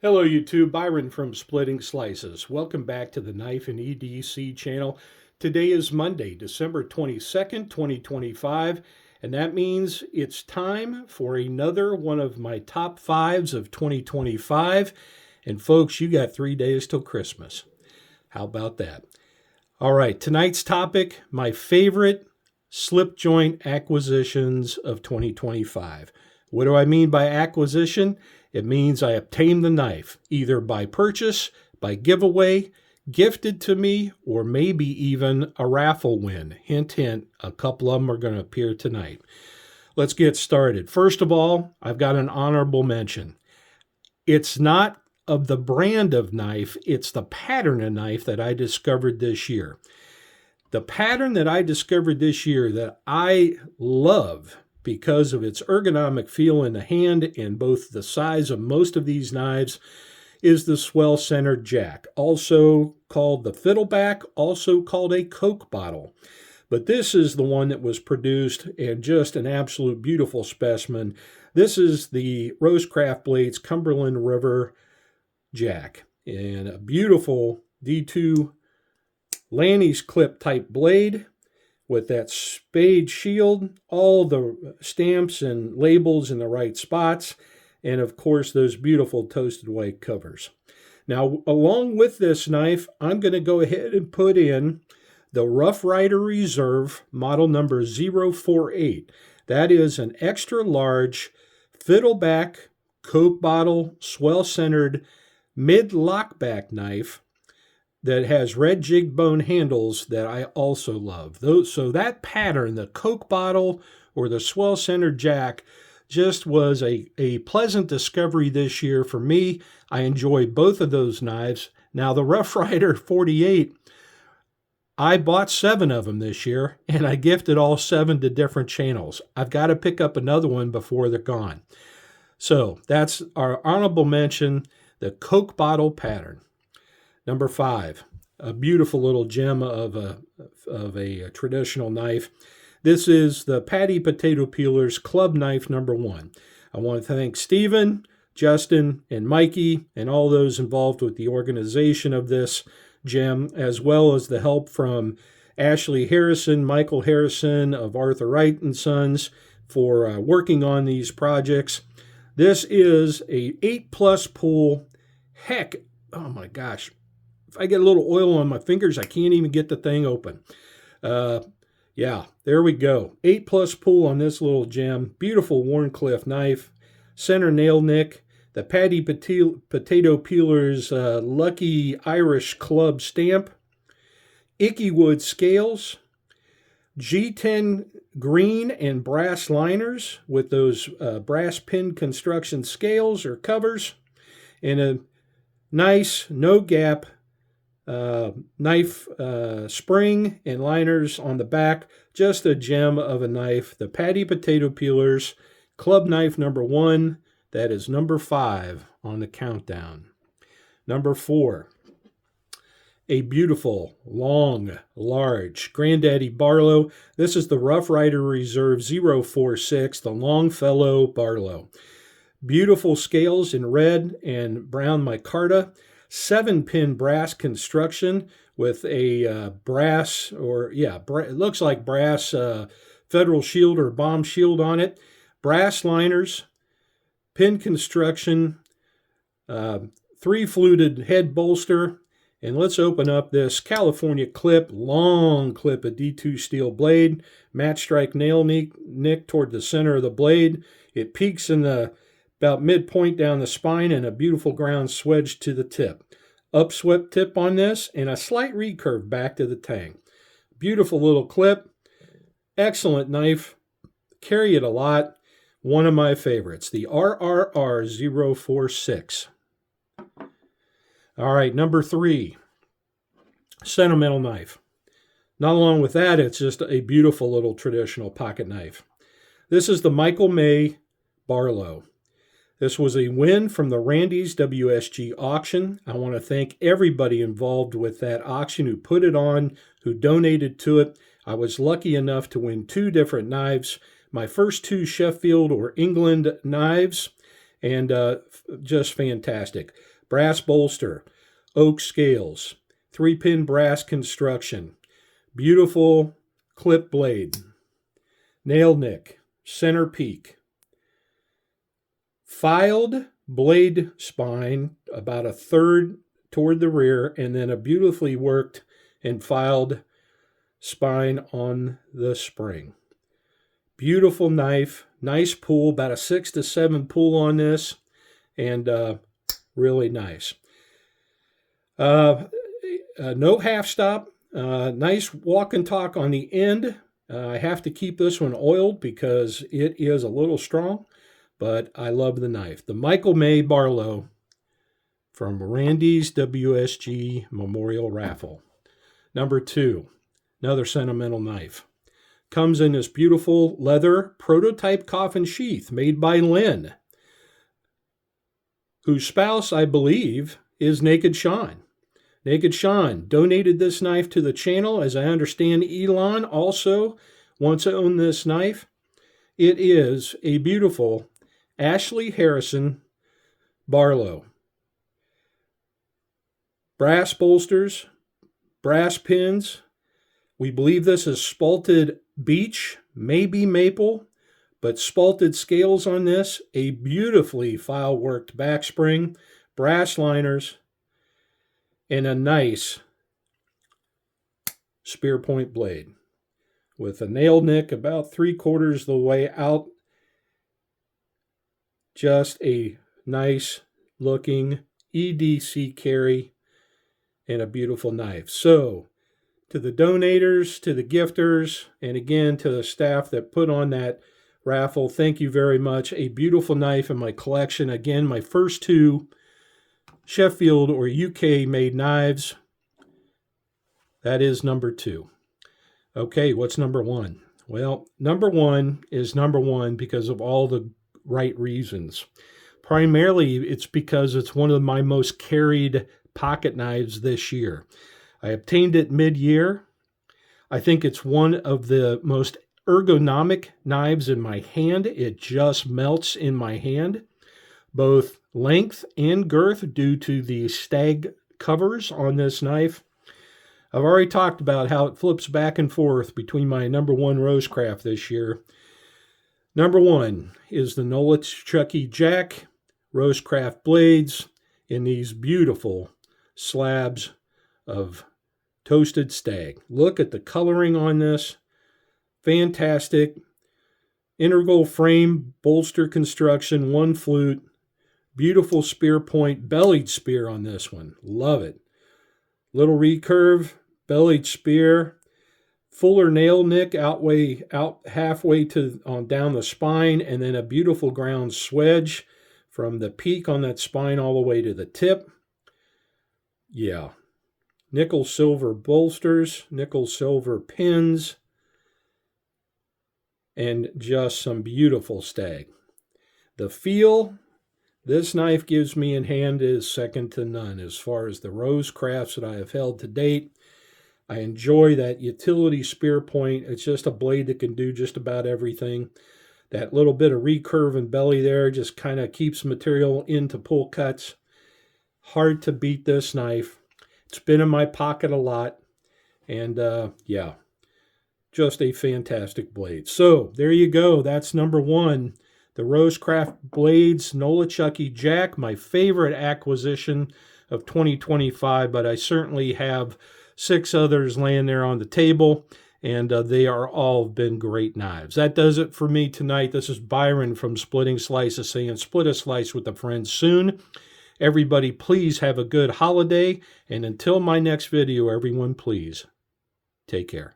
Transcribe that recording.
Hello YouTube, Byron from Splitting Slices. Welcome back to the Knife and EDC channel. Today is Monday, December 22nd, 2025, and that means it's time for another one of my top fives of 2025. And folks, you got 3 days till Christmas. How about that? All right, tonight's topic, my favorite slip joint acquisitions of 2025. What do I mean by acquisition? It means I obtained the knife, either by purchase, by giveaway, gifted to me, or maybe even a raffle win. Hint, hint, a couple of them are going to appear tonight. Let's get started. First of all, I've got an honorable mention. It's not of the brand of knife, it's the pattern of knife that I discovered this year. The pattern that I discovered this year that I love because of its ergonomic feel in the hand and both the size of most of these knives is the Swell-Centered jack, also called the Fiddleback, also called a Coke bottle. But this is the one that was produced and just an absolute beautiful specimen. This is the Rosecraft Blades Cumberland River jack, and a beautiful D2 Lanny's clip type blade with that spade shield, all the stamps and labels in the right spots, and of course those beautiful toasted white covers. Now, along with this knife, I'm going to go ahead and put in the Rough Rider Reserve model number 048. That is an extra large Fiddleback Coke bottle Swell-Centered mid-lockback knife that has red jig bone handles that I also love. So that pattern, the Coke bottle or the Swell-Centered jack, just was a pleasant discovery this year for me. I enjoy both of those knives. Now, the Rough Rider 48, I bought 7 of them this year, and I gifted all 7 to different channels. I've got to pick up another one before they're gone. So that's our honorable mention, the Coke bottle pattern. Number 5, a beautiful little gem of a traditional knife. This is the Patty Potato Peelers Club Knife number 1. I want to thank Stephen, Justin, and Mikey, and all those involved with the organization of this gem, as well as the help from Ashley Harrison, Michael Harrison of Arthur Wright Sons for working on these projects. This is a 8+ pull. Heck, oh my gosh. If I get a little oil on my fingers, I can't even get the thing open. Yeah, there we go. 8+ pull on this little gem. Beautiful Wharncliffe knife. Center nail nick. The Patty Potato Peelers Lucky Irish Club stamp. Icky wood scales. G10 green and brass liners with those brass pin construction scales or covers. And a nice no gap knife spring and liners on the back. Just a gem of a knife. The Patty Potato Peelers Club Knife number 1. That is number 5 on the countdown. Number 4. A beautiful, long, large Granddaddy Barlow. This is the Rough Rider Reserve 046, the Longfellow Barlow. Beautiful scales in red and brown micarta. 7-pin brass construction with a brass, it looks like brass Federal shield or bomb shield on it. Brass liners, pin construction, 3-fluted head bolster. And let's open up this California clip, long clip of D2 steel blade, match strike nail nick toward the center of the blade. It peaks in the about midpoint down the spine and a beautiful ground swedge to the tip. Upswept tip on this and a slight recurve back to the tang. Beautiful little clip. Excellent knife. Carry it a lot. One of my favorites, the RRR046. All right, number 3, sentimental knife. Not along with that, it's just a beautiful little traditional pocket knife. This is the Michael May Barlow. This was a win from the Randy's WSG auction. I want to thank everybody involved with that auction who put it on, who donated to it. I was lucky enough to win 2 different knives. My first 2 Sheffield or England knives, and just fantastic. Brass bolster, oak scales, 3-pin brass construction, beautiful clip blade, nail nick, center peak, filed blade spine about a third toward the rear, and then a beautifully worked and filed spine on the spring. Beautiful knife, nice pull, about a 6 to 7 pull on this, and really nice. No half stop, nice walk and talk on the end. I have to keep this one oiled because it is a little strong, but I love the knife. The Michael May Barlow from Randy's WSG Memorial Raffle. Number 2, another sentimental knife. Comes in this beautiful leather prototype coffin sheath made by Lynn, whose spouse, I believe, is Naked Sean. Naked Sean donated this knife to the channel. As I understand, Elon also wants to own this knife. It is a beautiful Ashley Harrison Barlow. Brass bolsters, brass pins. We believe this is spalted beech, maybe maple, but spalted scales on this. A beautifully file-worked back spring, brass liners, and a nice spear point blade with a nail nick about 3/4 of the way out. Just a nice looking EDC carry and a beautiful knife. So, to the donators, to the gifters, and again to the staff that put on that raffle, thank you very much. A beautiful knife in my collection. Again, my first 2 Sheffield or UK made knives. That is number 2. Okay, what's number 1? Well, number 1 is number 1 because of all the right reasons. Primarily, it's because it's one of my most carried pocket knives this year. I obtained it mid-year. I think it's one of the most ergonomic knives in my hand. It just melts in my hand, both length and girth due to the stag covers on this knife. I've already talked about how it flips back and forth between my number 1 Rosecraft this year. Number 1 is the Nolichucky Jack Rosecraft blades in these beautiful slabs of toasted stag. Look at the coloring on this. Fantastic. Integral frame bolster construction, 1 flute. Beautiful spear point, bellied spear on this one. Love it. Little recurve, bellied spear. Fuller nail nick out halfway down the spine, and then a beautiful ground swedge from the peak on that spine all the way to the tip. Yeah. Nickel silver bolsters, nickel silver pins, and just some beautiful stag. The feel this knife gives me in hand is second to none as far as the Rosecrafts that I have held to date. I enjoy that utility spear point. It's just a blade that can do just about everything. That little bit of recurve and belly there just kind of keeps material into pull cuts. Hard to beat this knife. It's been in my pocket a lot, and yeah, just a fantastic blade. So there you go. That's number 1, the Rosecraft Blades Nolichucky Jack, my favorite acquisition of 2025, but I certainly have 6 others laying there on the table, and they are all been great knives. That does it for me tonight. This is Byron from Splitting Slices saying split a slice with a friend soon. Everybody, please have a good holiday. And until my next video, everyone, please take care.